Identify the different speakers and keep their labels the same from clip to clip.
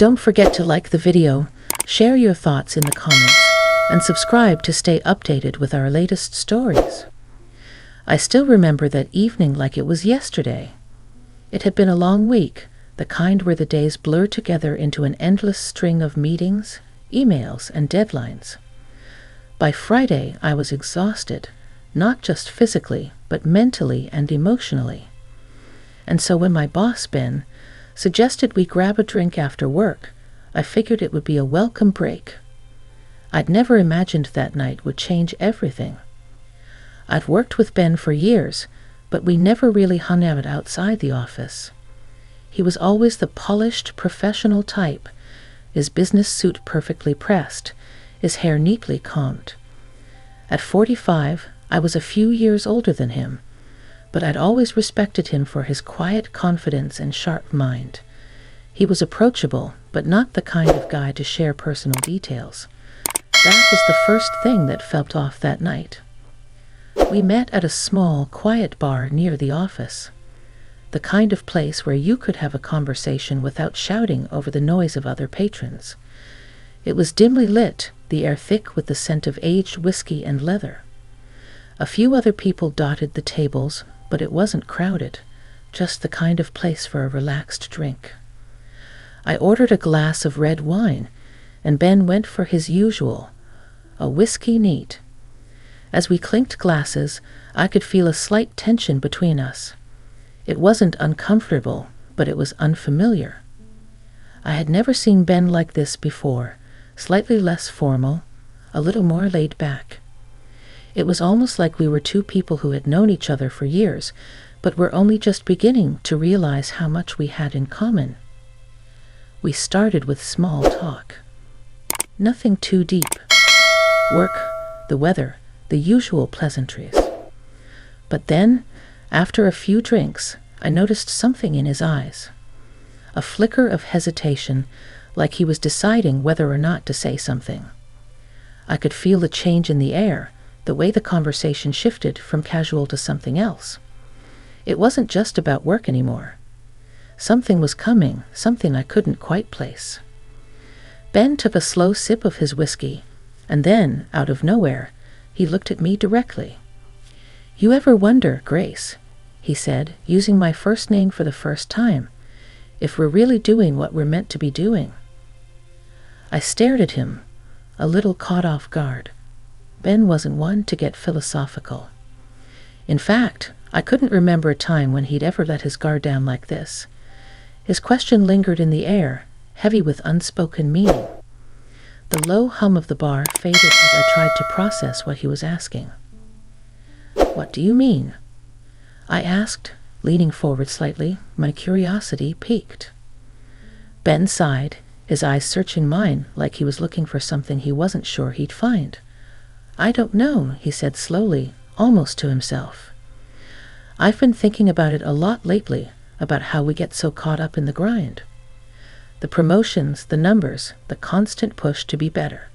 Speaker 1: Don't forget to like the video, share your thoughts in the comments, and subscribe to stay updated with our latest stories. I still remember that evening like it was yesterday. It had been a long week, the kind where the days blur together into an endless string of meetings, emails, and deadlines. By Friday, I was exhausted, not just physically, but mentally and emotionally. And so when my boss, Ben, suggested we grab a drink after work, I figured it would be a welcome break. I'd never imagined that night would change everything. I'd worked with Ben for years, but we never really hung out outside the office. He was always the polished, professional type, his business suit perfectly pressed, his hair neatly combed. At 45, I was a few years older than him, but I'd always respected him for his quiet confidence and sharp mind. He was approachable, but not the kind of guy to share personal details. That was the first thing that felt off that night. We met at a small, quiet bar near the office. The kind of place where you could have a conversation without shouting over the noise of other patrons. It was dimly lit, the air thick with the scent of aged whiskey and leather. A few other people dotted the tables, but it wasn't crowded, just the kind of place for a relaxed drink. I ordered a glass of red wine, and Ben went for his usual, a whiskey neat. As we clinked glasses, I could feel a slight tension between us. It wasn't uncomfortable, but it was unfamiliar. I had never seen Ben like this before, slightly less formal, a little more laid back. It was almost like we were two people who had known each other for years, but were only just beginning to realize how much we had in common. We started with small talk. Nothing too deep. Work, the weather, the usual pleasantries. But then, after a few drinks, I noticed something in his eyes. A flicker of hesitation, like he was deciding whether or not to say something. I could feel the change in the air, the way the conversation shifted from casual to something else. It wasn't just about work anymore. Something was coming, something I couldn't quite place. Ben took a slow sip of his whiskey, and then, out of nowhere, he looked at me directly. "You ever wonder, Grace," he said, using my first name for the first time, "if we're really doing what we're meant to be doing?" I stared at him, a little caught off guard. Ben wasn't one to get philosophical. In fact, I couldn't remember a time when he'd ever let his guard down like this. His question lingered in the air, heavy with unspoken meaning. The low hum of the bar faded as I tried to process what he was asking. "What do you mean?" I asked, leaning forward slightly, my curiosity piqued. Ben sighed, his eyes searching mine like he was looking for something he wasn't sure he'd find. "I don't know," he said slowly, almost to himself. "I've been thinking about it a lot lately, about how we get so caught up in the grind. The promotions, the numbers, the constant push to be better.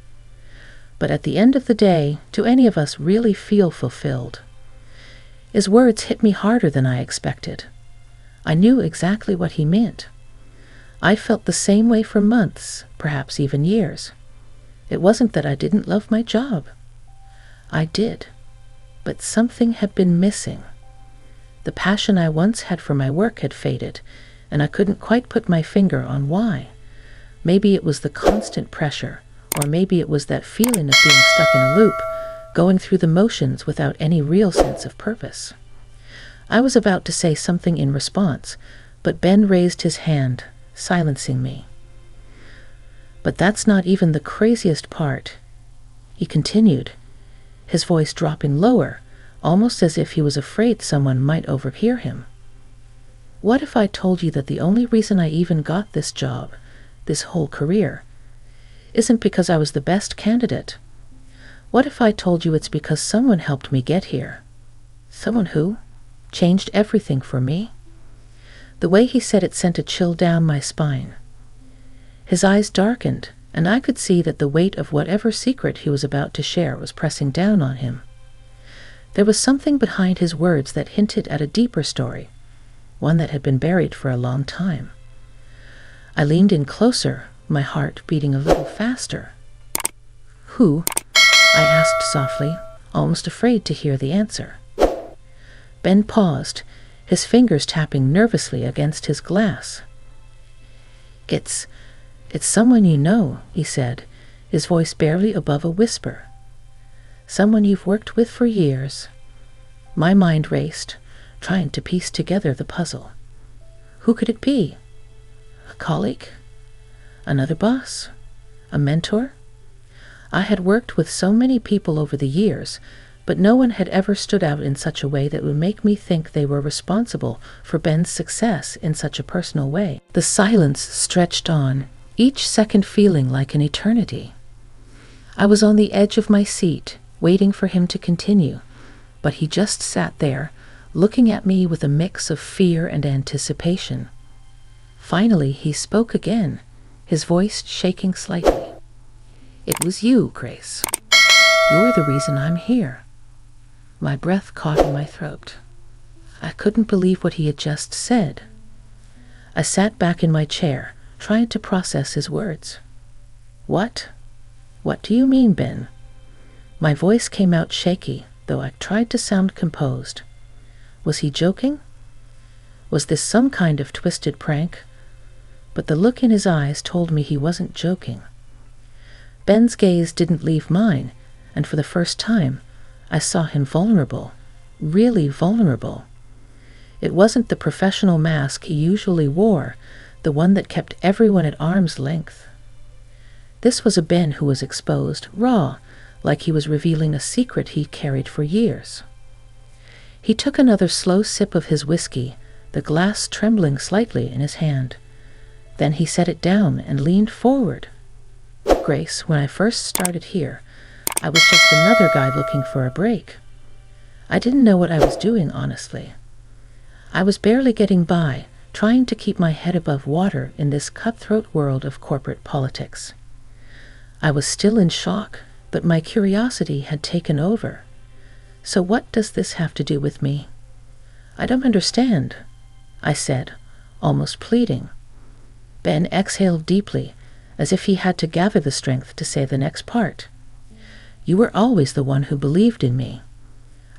Speaker 1: But at the end of the day, do any of us really feel fulfilled?" His words hit me harder than I expected. I knew exactly what he meant. I felt the same way for months, perhaps even years. It wasn't that I didn't love my job. I did. But something had been missing. The passion I once had for my work had faded, and I couldn't quite put my finger on why. Maybe it was the constant pressure, or maybe it was that feeling of being stuck in a loop, going through the motions without any real sense of purpose. I was about to say something in response, but Ben raised his hand, silencing me. "But that's not even the craziest part," he continued, his voice dropping lower, almost as if he was afraid someone might overhear him. "What if I told you that the only reason I even got this job, this whole career, isn't because I was the best candidate? What if I told you it's because someone helped me get here? Someone who changed everything for me?" The way he said it sent a chill down my spine. His eyes darkened, and I could see that the weight of whatever secret he was about to share was pressing down on him. There was something behind his words that hinted at a deeper story, one that had been buried for a long time. I leaned in closer, my heart beating a little faster. "Who?" I asked softly, almost afraid to hear the answer. Ben paused, his fingers tapping nervously against his glass. It's someone you know," he said, his voice barely above a whisper. "Someone you've worked with for years." My mind raced, trying to piece together the puzzle. Who could it be? A colleague? Another boss? A mentor? I had worked with so many people over the years, but no one had ever stood out in such a way that would make me think they were responsible for Ben's success in such a personal way. The silence stretched on, each second feeling like an eternity. I was on the edge of my seat, waiting for him to continue, but he just sat there, looking at me with a mix of fear and anticipation. Finally, he spoke again, his voice shaking slightly. "It was you, Grace. You're the reason I'm here." My breath caught in my throat. I couldn't believe what he had just said. I sat back in my chair, trying to process his words. "What? What do you mean, Ben?" My voice came out shaky, though I tried to sound composed. Was he joking? Was this some kind of twisted prank? But the look in his eyes told me he wasn't joking. Ben's gaze didn't leave mine, and for the first time, I saw him vulnerable, really vulnerable. It wasn't the professional mask he usually wore, the one that kept everyone at arm's length. This was a Ben who was exposed, raw, like he was revealing a secret he carried for years. He took another slow sip of his whiskey, the glass trembling slightly in his hand. Then he set it down and leaned forward. "Grace, when I first started here, I was just another guy looking for a break. I didn't know what I was doing, honestly. I was barely getting by, trying to keep my head above water in this cutthroat world of corporate politics. I was still in shock, but my curiosity had taken over. So what does this have to do with me? I don't understand," I said, almost pleading. Ben exhaled deeply, as if he had to gather the strength to say the next part. "You were always the one who believed in me.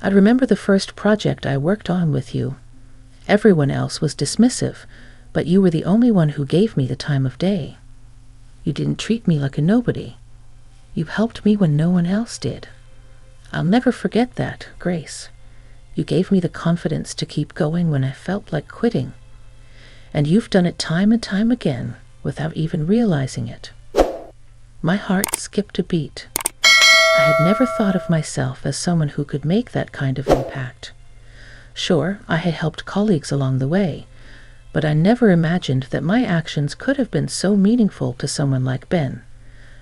Speaker 1: I remember the first project I worked on with you. Everyone else was dismissive, but you were the only one who gave me the time of day. You didn't treat me like a nobody. You helped me when no one else did. I'll never forget that, Grace. You gave me the confidence to keep going when I felt like quitting. And you've done it time and time again, without even realizing it." My heart skipped a beat. I had never thought of myself as someone who could make that kind of impact. Sure, I had helped colleagues along the way, but I never imagined that my actions could have been so meaningful to someone like Ben,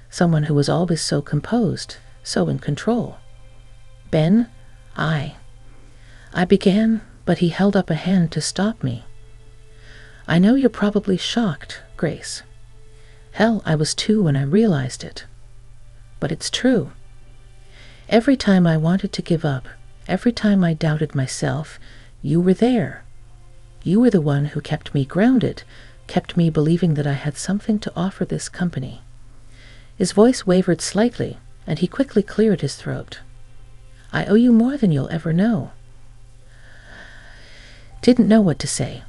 Speaker 1: someone who was always so composed, so in control. "Ben, I began, but he held up a hand to stop me. "I know you're probably shocked, Grace. Hell, I was too when I realized it. But it's true. Every time I wanted to give up, every time I doubted myself, you were there. You were the one who kept me grounded, kept me believing that I had something to offer this company." His voice wavered slightly, and he quickly cleared his throat. "I owe you more than you'll ever know." Didn't know what to say.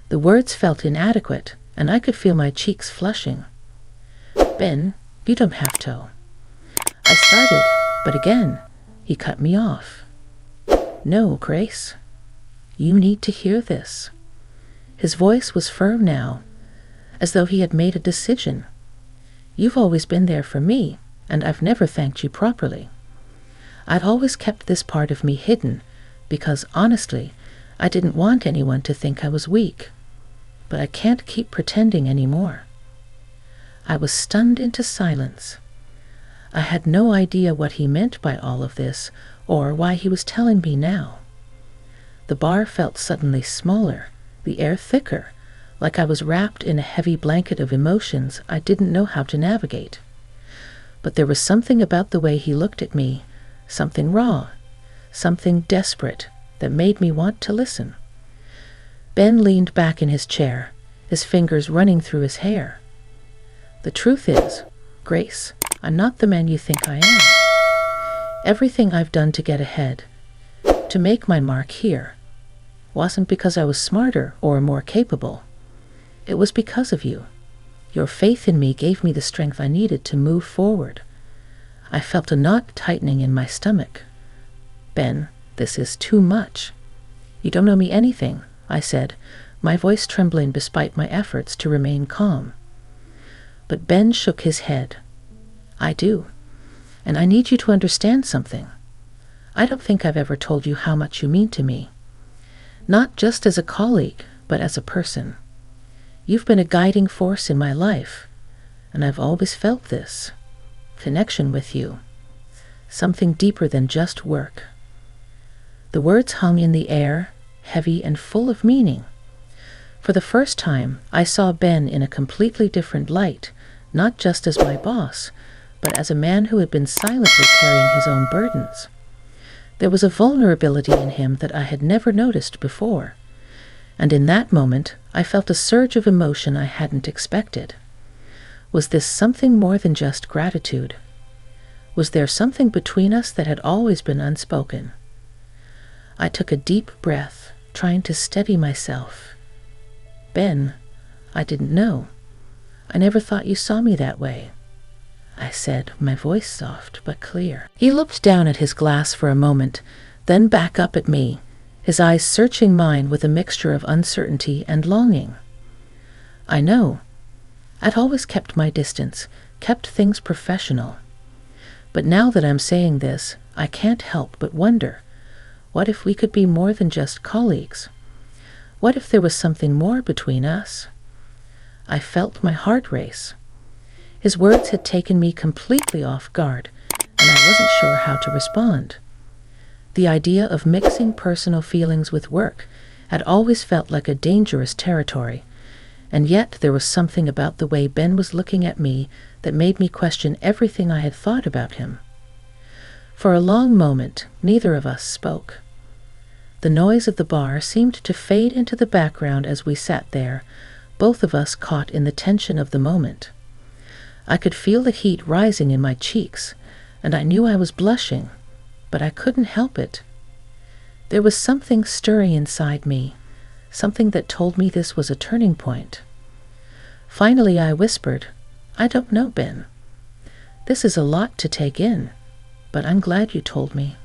Speaker 1: The words felt inadequate, and I could feel my cheeks flushing. "Ben, you don't have to." I started, but again, he cut me off. "No, Grace. You need to hear this." His voice was firm now, as though he had made a decision. "You've always been there for me, and I've never thanked you properly. I'd always kept this part of me hidden, because, honestly, I didn't want anyone to think I was weak. But I can't keep pretending anymore." I was stunned into silence. I had no idea what he meant by all of this, or why he was telling me now. The bar felt suddenly smaller, the air thicker, like I was wrapped in a heavy blanket of emotions I didn't know how to navigate. But there was something about the way he looked at me, something raw, something desperate, that made me want to listen. Ben leaned back in his chair, his fingers running through his hair. The truth is, Grace, I'm not the man you think I am. Everything I've done to get ahead, to make my mark here, wasn't because I was smarter or more capable. It was because of you. Your faith in me gave me the strength I needed to move forward. I felt a knot tightening in my stomach. Ben, this is too much. You don't owe me anything, I said, my voice trembling despite my efforts to remain calm. But Ben shook his head. I do, and I need you to understand something. I don't think I've ever told you how much you mean to me. Not just as a colleague, but as a person. You've been a guiding force in my life, and I've always felt this connection with you, something deeper than just work. The words hung in the air, heavy and full of meaning. For the first time, I saw Ben in a completely different light, not just as my boss, but as a man who had been silently carrying his own burdens. There was a vulnerability in him that I had never noticed before, and in that moment I felt a surge of emotion I hadn't expected. Was this something more than just gratitude? Was there something between us that had always been unspoken? I took a deep breath, trying to steady myself. Ben, I didn't know. I never thought you saw me that way, I said, my voice soft but clear. He looked down at his glass for a moment, then back up at me, his eyes searching mine with a mixture of uncertainty and longing. I know. I'd always kept my distance, kept things professional. But now that I'm saying this, I can't help but wonder, what if we could be more than just colleagues? What if there was something more between us? I felt my heart race. His words had taken me completely off guard, and I wasn't sure how to respond. The idea of mixing personal feelings with work had always felt like a dangerous territory, and yet there was something about the way Ben was looking at me that made me question everything I had thought about him. For a long moment, neither of us spoke. The noise of the bar seemed to fade into the background as we sat there, both of us caught in the tension of the moment. I could feel the heat rising in my cheeks, and I knew I was blushing, but I couldn't help it. There was something stirring inside me, something that told me this was a turning point. Finally I whispered, I don't know, Ben. This is a lot to take in, but I'm glad you told me.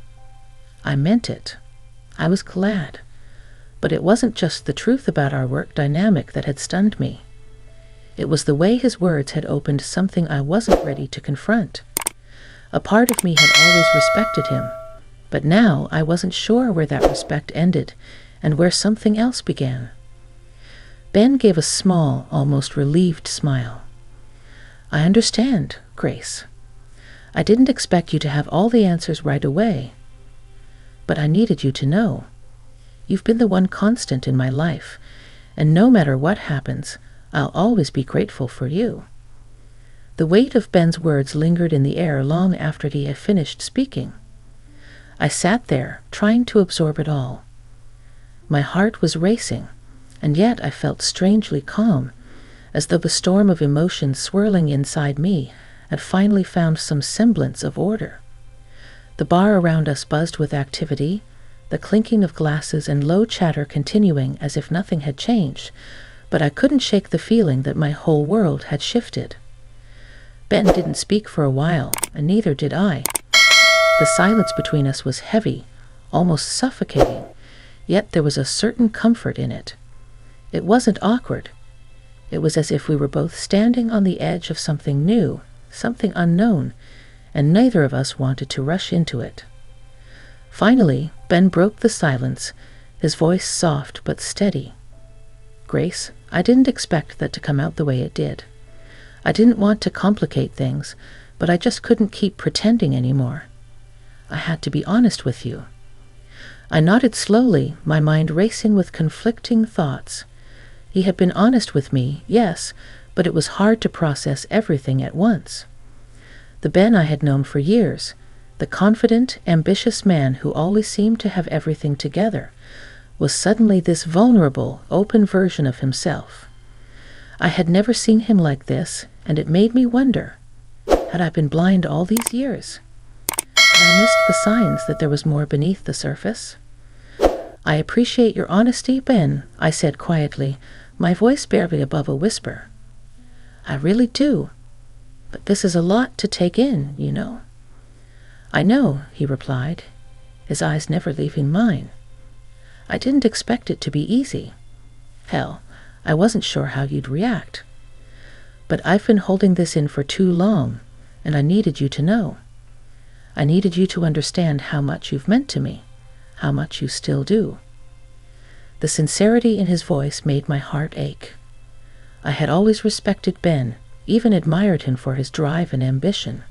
Speaker 1: I meant it. I was glad. But it wasn't just the truth about our work dynamic that had stunned me. It was the way his words had opened something I wasn't ready to confront. A part of me had always respected him, but now I wasn't sure where that respect ended and where something else began. Ben gave a small, almost relieved smile. I understand, Grace. I didn't expect you to have all the answers right away, but I needed you to know. You've been the one constant in my life, and no matter what happens, I'll always be grateful for you. The weight of Ben's words lingered in the air long after he had finished speaking. I sat there, trying to absorb it all. My heart was racing, and yet I felt strangely calm, as though the storm of emotion swirling inside me had finally found some semblance of order. The bar around us buzzed with activity, the clinking of glasses and low chatter continuing as if nothing had changed, but I couldn't shake the feeling that my whole world had shifted. Ben didn't speak for a while, and neither did I. The silence between us was heavy, almost suffocating, yet there was a certain comfort in it. It wasn't awkward. It was as if we were both standing on the edge of something new, something unknown, and neither of us wanted to rush into it. Finally, Ben broke the silence, his voice soft but steady. Grace, I didn't expect that to come out the way it did. I didn't want to complicate things, but I just couldn't keep pretending anymore. I had to be honest with you. I nodded slowly, my mind racing with conflicting thoughts. He had been honest with me, yes, but it was hard to process everything at once. The Ben I had known for years, the confident, ambitious man who always seemed to have everything together, was suddenly this vulnerable, open version of himself. I had never seen him like this, and it made me wonder, had I been blind all these years? Had I missed the signs that there was more beneath the surface? "I appreciate your honesty, Ben," I said quietly, my voice barely above a whisper. "I really do. But this is a lot to take in, you know." "I know," he replied, his eyes never leaving mine. "I didn't expect it to be easy. Hell, I wasn't sure how you'd react. But I've been holding this in for too long, and I needed you to know. I needed you to understand how much you've meant to me, how much you still do." The sincerity in his voice made my heart ache. I had always respected Ben, even admired him for his drive and ambition.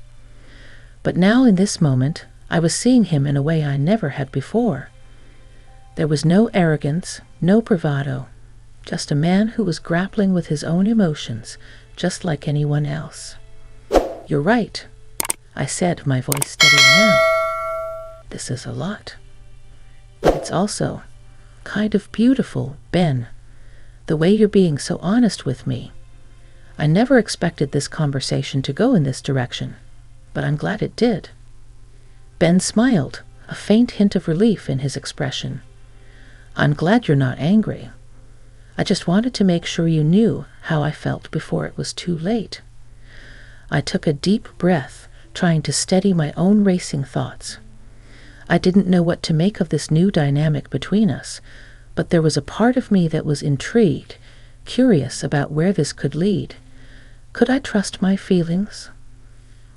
Speaker 1: But now in this moment, I was seeing him in a way I never had before. There was no arrogance, no bravado, just a man who was grappling with his own emotions, just like anyone else. "You're right," I said, my voice steadier now. "This is a lot. But it's also kind of beautiful, Ben, the way you're being so honest with me. I never expected this conversation to go in this direction, but I'm glad it did." Ben smiled, a faint hint of relief in his expression. "I'm glad you're not angry. I just wanted to make sure you knew how I felt before it was too late." I took a deep breath, trying to steady my own racing thoughts. I didn't know what to make of this new dynamic between us, but there was a part of me that was intrigued, curious about where this could lead. Could I trust my feelings?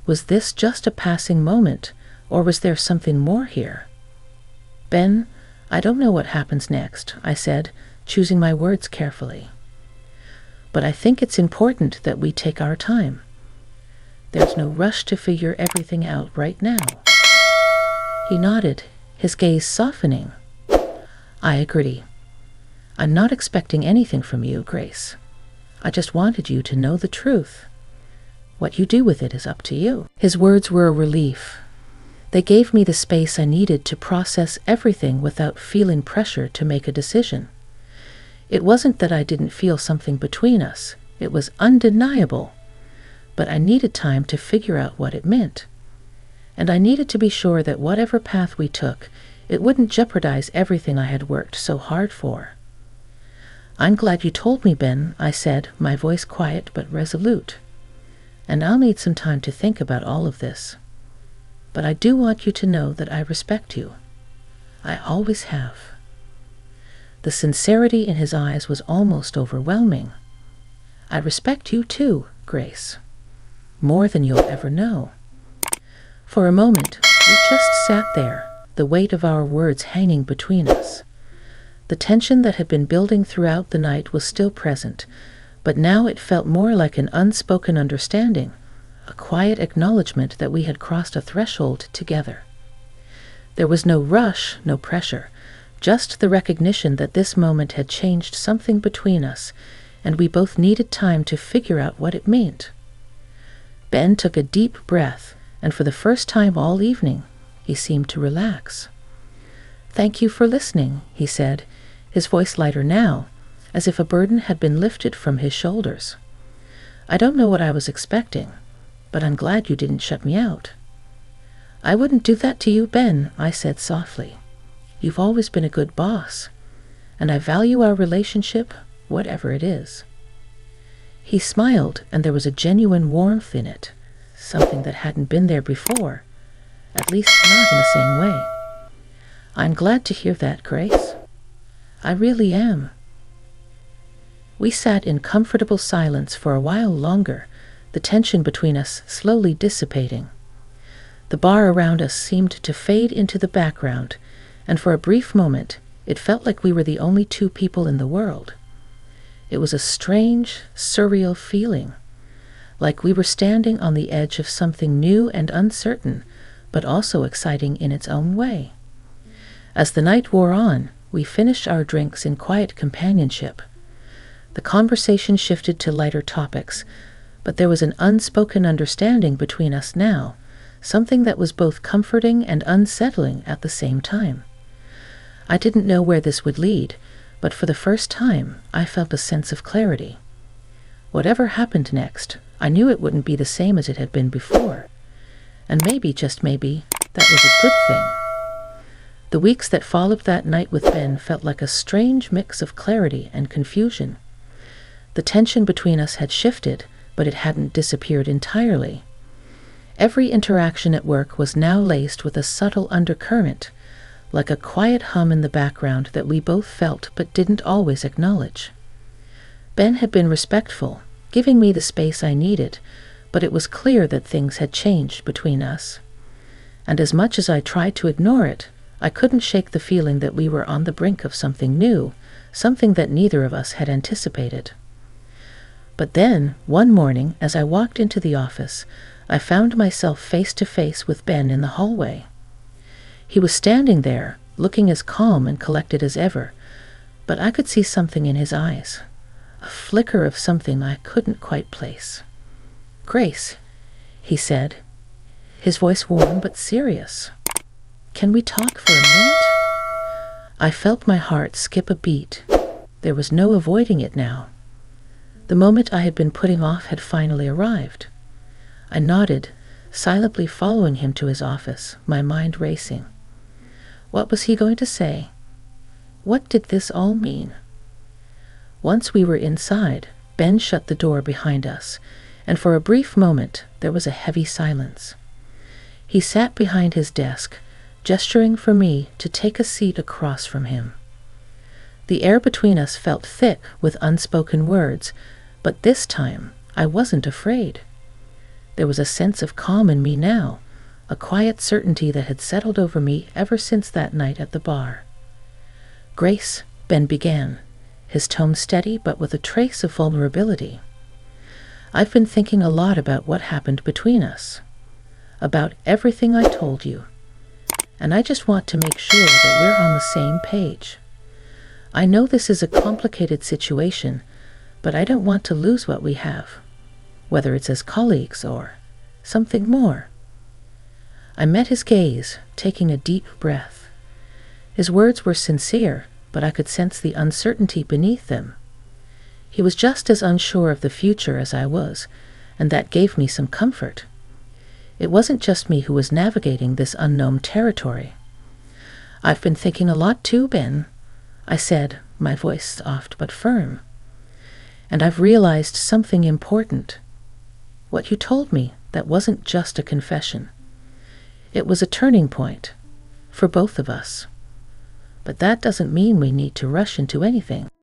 Speaker 1: Was this just a passing moment, or was there something more here? "Ben, I don't know what happens next," I said, choosing my words carefully. "But I think it's important that we take our time. There's no rush to figure everything out right now." He nodded, his gaze softening. "I agree. I'm not expecting anything from you, Grace. I just wanted you to know the truth. What you do with it is up to you." His words were a relief. They gave me the space I needed to process everything without feeling pressure to make a decision. It wasn't that I didn't feel something between us. It was undeniable. But I needed time to figure out what it meant. And I needed to be sure that whatever path we took, it wouldn't jeopardize everything I had worked so hard for. "I'm glad you told me, Ben," I said, my voice quiet but resolute. "And I'll need some time to think about all of this. But I do want you to know that I respect you. I always have." The sincerity in his eyes was almost overwhelming. "I respect you too, Grace. More than you'll ever know." For a moment, we just sat there, the weight of our words hanging between us. The tension that had been building throughout the night was still present, but now it felt more like an unspoken understanding, a quiet acknowledgement that we had crossed a threshold together. There was no rush, no pressure, just the recognition that this moment had changed something between us, and we both needed time to figure out what it meant. Ben took a deep breath, and for the first time all evening, he seemed to relax. "Thank you for listening," he said, his voice lighter now, as if a burden had been lifted from his shoulders. "I don't know what I was expecting, but I'm glad you didn't shut me out." "I wouldn't do that to you, Ben," I said softly. "You've always been a good boss, and I value our relationship, whatever it is." He smiled, and there was a genuine warmth in it, something that hadn't been there before, at least not in the same way. "I'm glad to hear that, Grace. I really am." We sat in comfortable silence for a while longer, the tension between us slowly dissipating. The bar around us seemed to fade into the background, and for a brief moment, it felt like we were the only two people in the world. It was a strange, surreal feeling, like we were standing on the edge of something new and uncertain, but also exciting in its own way. As the night wore on, we finished our drinks in quiet companionship. The conversation shifted to lighter topics, but there was an unspoken understanding between us now, something that was both comforting and unsettling at the same time. I didn't know where this would lead, but for the first time, I felt a sense of clarity. Whatever happened next, I knew it wouldn't be the same as it had been before. And maybe, just maybe, that was a good thing. The weeks that followed that night with Ben felt like a strange mix of clarity and confusion. The tension between us had shifted, but it hadn't disappeared entirely. Every interaction at work was now laced with a subtle undercurrent, like a quiet hum in the background that we both felt but didn't always acknowledge. Ben had been respectful, giving me the space I needed, but it was clear that things had changed between us. And as much as I tried to ignore it, I couldn't shake the feeling that we were on the brink of something new, something that neither of us had anticipated. But then, one morning, as I walked into the office, I found myself face to face with Ben in the hallway. He was standing there, looking as calm and collected as ever, but I could see something in his eyes, a flicker of something I couldn't quite place. "Grace," he said, his voice warm but serious. "Can we talk for a minute?" I felt my heart skip a beat. There was no avoiding it now. The moment I had been putting off had finally arrived. I nodded, silently following him to his office, my mind racing. What was he going to say? What did this all mean? Once we were inside, Ben shut the door behind us, and for a brief moment there was a heavy silence. He sat behind his desk, gesturing for me to take a seat across from him. The air between us felt thick with unspoken words, but this time I wasn't afraid. There was a sense of calm in me now, a quiet certainty that had settled over me ever since that night at the bar. "Grace," Ben began, his tone steady but with a trace of vulnerability. "I've been thinking a lot about what happened between us, about everything I told you, and I just want to make sure that we're on the same page. I know this is a complicated situation, but I don't want to lose what we have, whether it's as colleagues or something more." I met his gaze, taking a deep breath. His words were sincere, but I could sense the uncertainty beneath them. He was just as unsure of the future as I was, and that gave me some comfort. It wasn't just me who was navigating this unknown territory. "I've been thinking a lot too, Ben," I said, my voice soft but firm. "And I've realized something important. What you told me, that wasn't just a confession. It was a turning point, for both of us. But that doesn't mean we need to rush into anything."